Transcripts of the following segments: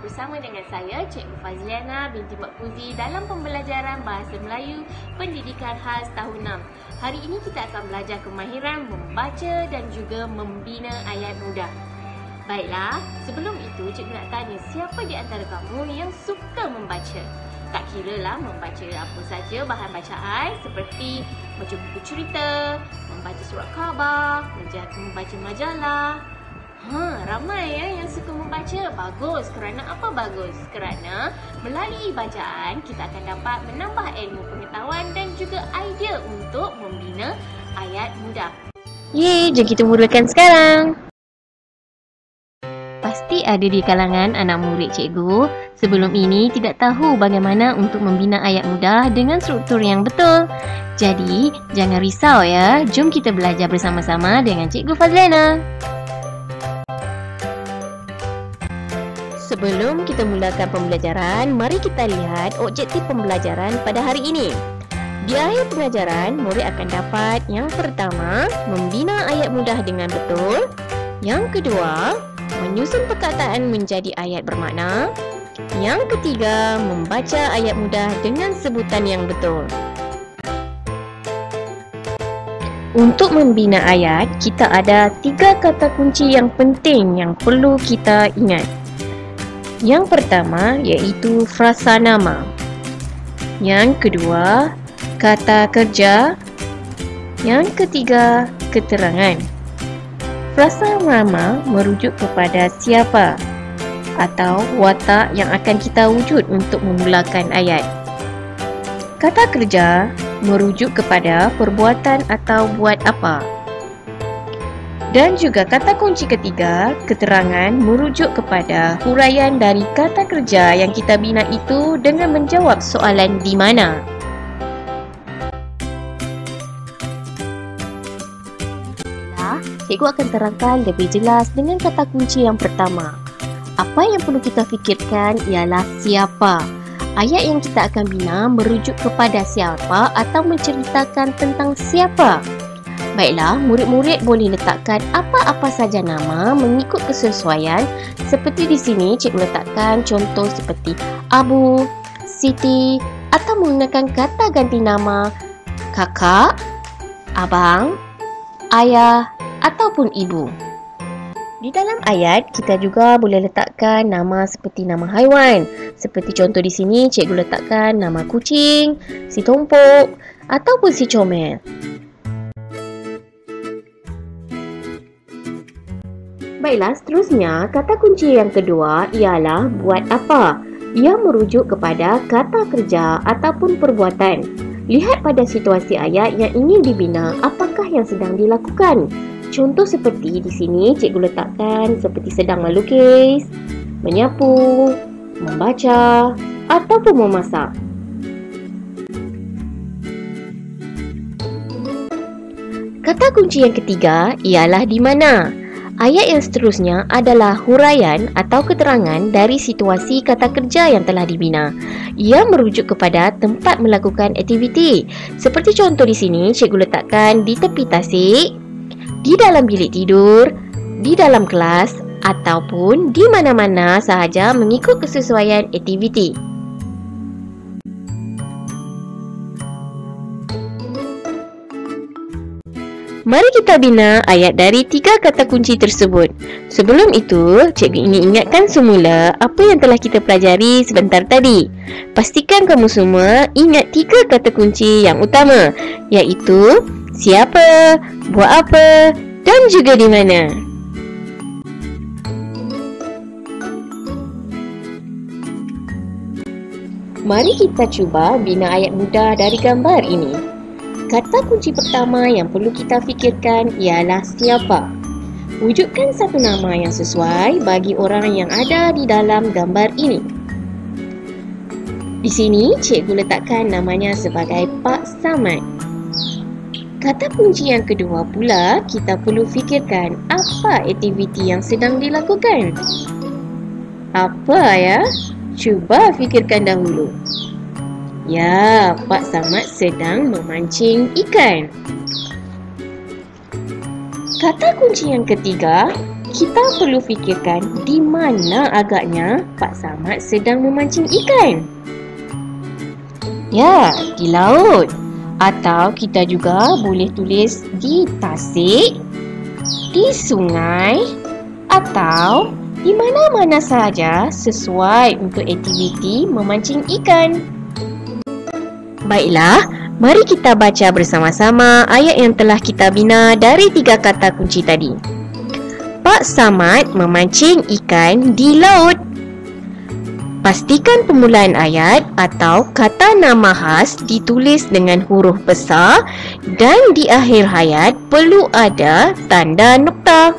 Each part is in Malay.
bersama dengan saya, Cikgu Fazliana binti Mak Fuzi dalam pembelajaran Bahasa Melayu Pendidikan Khas tahun 6. Hari ini kita akan belajar kemahiran membaca dan juga membina ayat mudah. Baiklah, sebelum itu cikgu nak tanya, siapa di antara kamu yang suka membaca? Tak kiralah membaca apa saja bahan bacaan seperti baca buku cerita, membaca surat khabar, membaca majalah. Ramai yang suka membaca. Bagus. Kerana apa bagus? Kerana melalui bacaan kita akan dapat menambah ilmu pengetahuan dan juga idea untuk membina ayat mudah. Yeay, jom kita mulakan sekarang. Pasti ada di kalangan anak murid cikgu sebelum ini tidak tahu bagaimana untuk membina ayat mudah dengan struktur yang betul. Jadi, jangan risau ya. Jom kita belajar bersama-sama dengan Cikgu Fazliana. Sebelum kita mulakan pembelajaran, mari kita lihat objektif pembelajaran pada hari ini. Di akhir pengajaran, murid akan dapat yang pertama, membina ayat mudah dengan betul. Yang kedua, menyusun perkataan menjadi ayat bermakna. Yang ketiga, membaca ayat mudah dengan sebutan yang betul. Untuk membina ayat, kita ada 3 kata kunci yang penting yang perlu kita ingat. Yang pertama iaitu frasa nama. Yang kedua, kata kerja. Yang ketiga, keterangan. Frasa nama merujuk kepada siapa atau watak yang akan kita wujud untuk memulakan ayat. Kata kerja merujuk kepada perbuatan atau buat apa. Dan juga kata kunci ketiga, keterangan, merujuk kepada huraian dari kata kerja yang kita bina itu dengan menjawab soalan di mana. Cikgu akan terangkan lebih jelas dengan kata kunci yang pertama. Apa yang perlu kita fikirkan ialah siapa. Ayat yang kita akan bina merujuk kepada siapa atau menceritakan tentang siapa. Baiklah, murid-murid boleh letakkan apa-apa saja nama mengikut kesesuaian. Seperti di sini, cikgu letakkan contoh seperti Abu, Siti atau menggunakan kata ganti nama kakak, abang, ayah ataupun ibu. Di dalam ayat, kita juga boleh letakkan nama seperti nama haiwan. Seperti contoh di sini, cikgu letakkan nama kucing, si tompok ataupun si comel. Baiklah, seterusnya, kata kunci yang kedua ialah buat apa. Ia merujuk kepada kata kerja ataupun perbuatan. Lihat pada situasi ayat yang ingin dibina, apakah yang sedang dilakukan. Contoh seperti di sini, cikgu letakkan seperti sedang melukis, menyapu, membaca ataupun memasak. Kata kunci yang ketiga ialah di mana. Ayat yang seterusnya adalah huraian atau keterangan dari situasi kata kerja yang telah dibina. Ia merujuk kepada tempat melakukan aktiviti. Seperti contoh di sini, cikgu letakkan di tepi tasik, di dalam bilik tidur, di dalam kelas ataupun di mana-mana sahaja mengikut kesesuaian aktiviti. Mari kita bina ayat dari 3 kata kunci tersebut. Sebelum itu, cikgu ingin ingatkan semula apa yang telah kita pelajari sebentar tadi. Pastikan kamu semua ingat 3 kata kunci yang utama, iaitu siapa, buat apa dan juga di mana. Mari kita cuba bina ayat mudah dari gambar ini. Kata kunci pertama yang perlu kita fikirkan ialah siapa. Wujudkan satu nama yang sesuai bagi orang yang ada di dalam gambar ini. Di sini, cikgu letakkan namanya sebagai Pak Samad. Kata kunci yang kedua pula, kita perlu fikirkan apa aktiviti yang sedang dilakukan. Apa ya? Cuba fikirkan dahulu. Ya, Pak Samad sedang memancing ikan. Kata kunci yang ketiga, kita perlu fikirkan di mana agaknya Pak Samad sedang memancing ikan. Ya, di laut. Atau kita juga boleh tulis di tasik, di sungai, atau di mana-mana sahaja sesuai untuk aktiviti memancing ikan. Baiklah, mari kita baca bersama-sama ayat yang telah kita bina dari 3 kata kunci tadi. Pak Samad memancing ikan di laut. Pastikan permulaan ayat atau kata nama khas ditulis dengan huruf besar dan di akhir ayat perlu ada tanda nokta.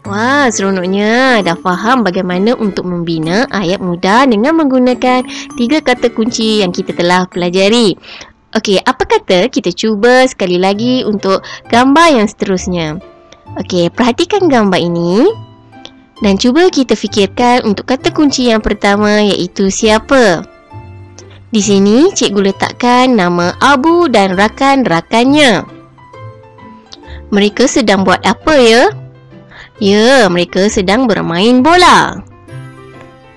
Wah, seronoknya dah faham bagaimana untuk membina ayat mudah dengan menggunakan 3 kata kunci yang kita telah pelajari. Okey, apa kata kita cuba sekali lagi untuk gambar yang seterusnya. Okey, perhatikan gambar ini dan cuba kita fikirkan untuk kata kunci yang pertama iaitu siapa. Di sini cikgu letakkan nama Abu dan rakan-rakannya. Mereka sedang buat apa ya? Ya, mereka sedang bermain bola.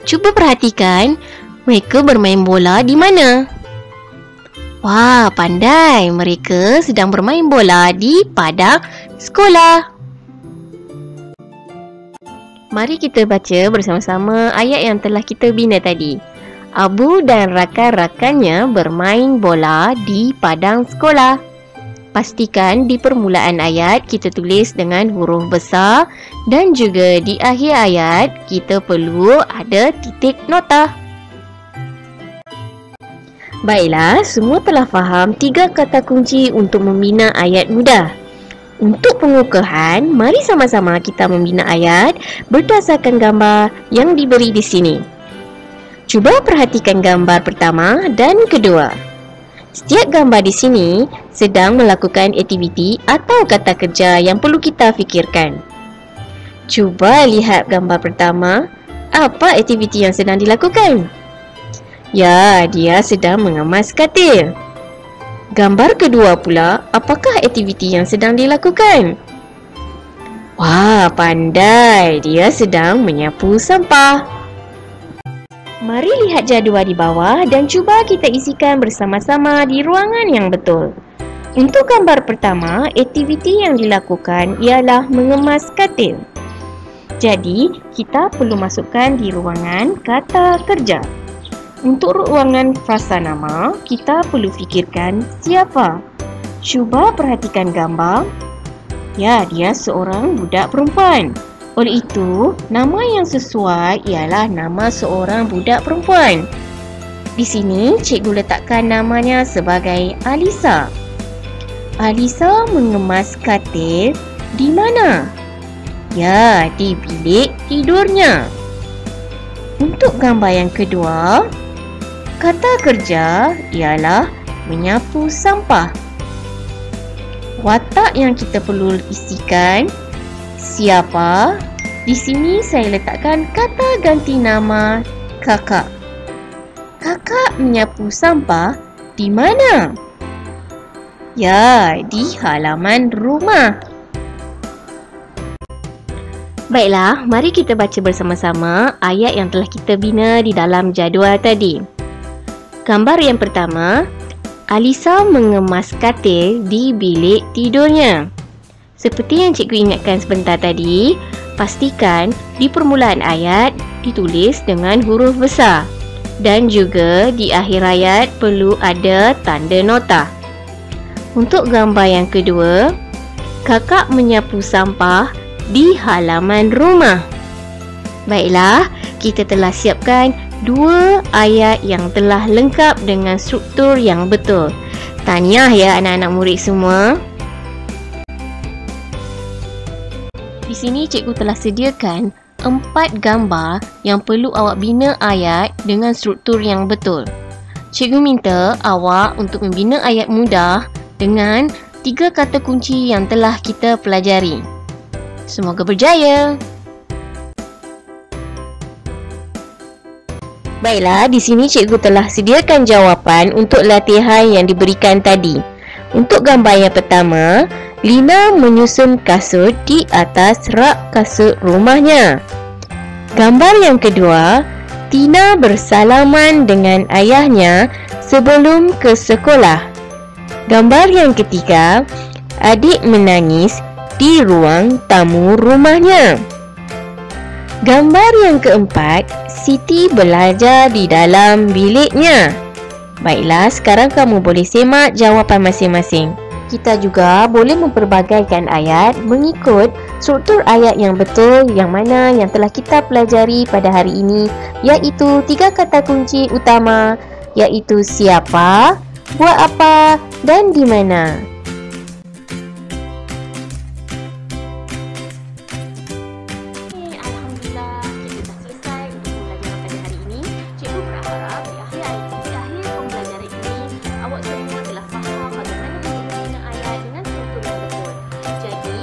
Cuba perhatikan, mereka bermain bola di mana? Wah, pandai. Mereka sedang bermain bola di padang sekolah. Mari kita baca bersama-sama ayat yang telah kita bina tadi. Abu dan rakan-rakannya bermain bola di padang sekolah. Pastikan di permulaan ayat kita tulis dengan huruf besar dan juga di akhir ayat kita perlu ada titik nota. Baiklah, semua telah faham 3 kata kunci untuk membina ayat mudah. Untuk pengukuhan, mari sama-sama kita membina ayat berdasarkan gambar yang diberi di sini. Cuba perhatikan gambar pertama dan kedua. Setiap gambar di sini sedang melakukan aktiviti atau kata kerja yang perlu kita fikirkan. Cuba lihat gambar pertama, apa aktiviti yang sedang dilakukan? Ya, dia sedang mengemas katil. Gambar kedua pula, apakah aktiviti yang sedang dilakukan? Wah, pandai. Dia sedang menyapu sampah. Mari lihat jadual di bawah dan cuba kita isikan bersama-sama di ruangan yang betul. Untuk gambar pertama, aktiviti yang dilakukan ialah mengemas katil. Jadi, kita perlu masukkan di ruangan kata kerja. Untuk ruangan frasa nama, kita perlu fikirkan siapa. Cuba perhatikan gambar. Ya, dia seorang budak perempuan. Oleh itu, nama yang sesuai ialah nama seorang budak perempuan. Di sini, cikgu letakkan namanya sebagai Alisa. Alisa mengemas katil di mana? Ya, di bilik tidurnya. Untuk gambar yang kedua, kata kerja ialah menyapu sampah. Watak yang kita perlu isikan siapa? Di sini saya letakkan kata ganti nama kakak. Kakak menyapu sampah di mana? Ya, di halaman rumah. Baiklah, mari kita baca bersama-sama ayat yang telah kita bina di dalam jadual tadi. Gambar yang pertama, Alisa mengemas katil di bilik tidurnya. Seperti yang cikgu ingatkan sebentar tadi, pastikan di permulaan ayat ditulis dengan huruf besar dan juga di akhir ayat perlu ada tanda nota. Untuk gambar yang kedua, kakak menyapu sampah di halaman rumah. Baiklah, kita telah siapkan 2 ayat yang telah lengkap dengan struktur yang betul. Tahniah ya anak-anak murid semua. Di sini cikgu telah sediakan 4 gambar yang perlu awak bina ayat dengan struktur yang betul. Cikgu minta awak untuk membina ayat mudah dengan 3 kata kunci yang telah kita pelajari. Semoga berjaya. Baiklah, di sini cikgu telah sediakan jawapan untuk latihan yang diberikan tadi. Untuk gambar yang pertama, Lina menyusun kasut di atas rak kasut rumahnya. Gambar yang kedua, Tina bersalaman dengan ayahnya sebelum ke sekolah. Gambar yang ketiga, adik menangis di ruang tamu rumahnya. Gambar yang keempat, Siti belajar di dalam biliknya. Baiklah, sekarang kamu boleh semak jawapan masing-masing. Kita juga boleh memperbagaikan ayat mengikut struktur ayat yang betul yang mana yang telah kita pelajari pada hari ini, iaitu 3 kata kunci utama, iaitu siapa, buat apa dan di mana. Alhamdulillah, kita dah selesai untuk pembelajaran pada hari ini. Cikgu berharap di akhir pembelajaran ini awak semua telah faham bagaimana membina ayat dengan struktur yang betul. Jadi,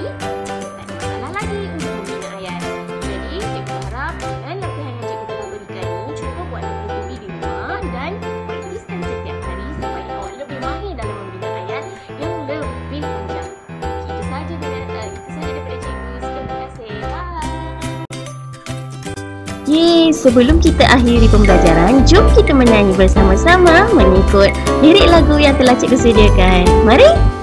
tak ada masalah lagi untuk membina ayat. Jadi, cikgu harap dengan latihan yang cikgu telah berikan ini, cuba buat aktiviti di rumah dan praktiskan setiap hari supaya awak lebih mahir dalam membina ayat yang lebih bijak. Itu sahaja daripada cikgu. Terima kasih. Bye. Yeay, sebelum kita akhiri pembelajaran, jom kita menyanyi bersama-sama mengikut lirik lagu yang telah cikgu sediakan. Mari!